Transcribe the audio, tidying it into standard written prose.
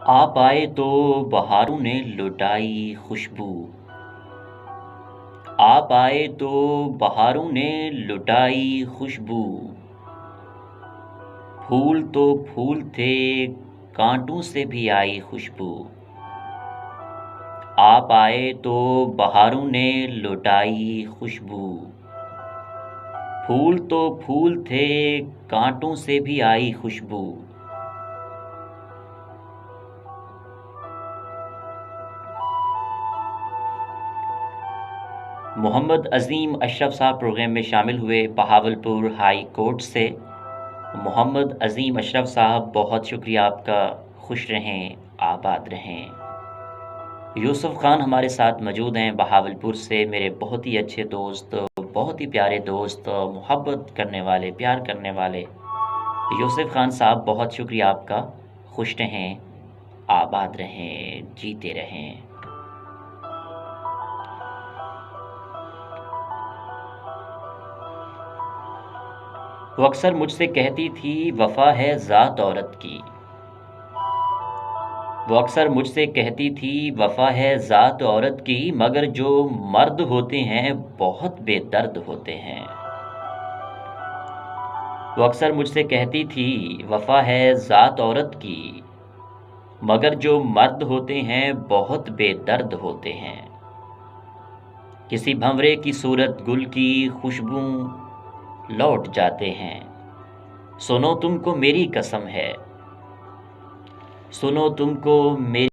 आप आए तो बहारों ने लुटाई खुशबू। आप आए तो बहारों ने लुटाई खुशबू। फूल तो फूल थे, कांटों से भी आई खुशबू। आप आए तो बहारों ने लुटाई खुशबू। फूल तो फूल थे, कांटों से भी आई खुशबू। मोहम्मद अज़ीम अशरफ साहब प्रोग्राम में शामिल हुए बहावलपुर हाई कोर्ट से। मोहम्मद अज़ीम अशरफ साहब, बहुत शुक्रिया आपका। खुश रहें, आबाद रहें। यूसुफ़ ख़ान हमारे साथ मौजूद हैं बहावलपुर से, मेरे बहुत ही अच्छे दोस्त, बहुत ही प्यारे दोस्त, मोहब्बत करने वाले, प्यार करने वाले यूसुफ़ ख़ान साहब, बहुत शुक्रिया आपका। खुश रहें, आबाद रहें, जीते रहें। वो अक्सर मुझसे कहती थी, वफ़ा है ज़ात औरत की। वो अक्सर मुझसे कहती थी, वफ़ा है ज़ात औरत की, मगर जो मर्द होते हैं बहुत बेदर्द होते हैं। वो अक्सर मुझसे कहती थी, वफ़ा है ज़ात औरत की, मगर जो मर्द होते हैं बहुत बेदर्द होते हैं। किसी भंवरे की सूरत गुल की खुशबू लौट जाते हैं। सुनो तुमको मेरी कसम है, सुनो तुमको मेरी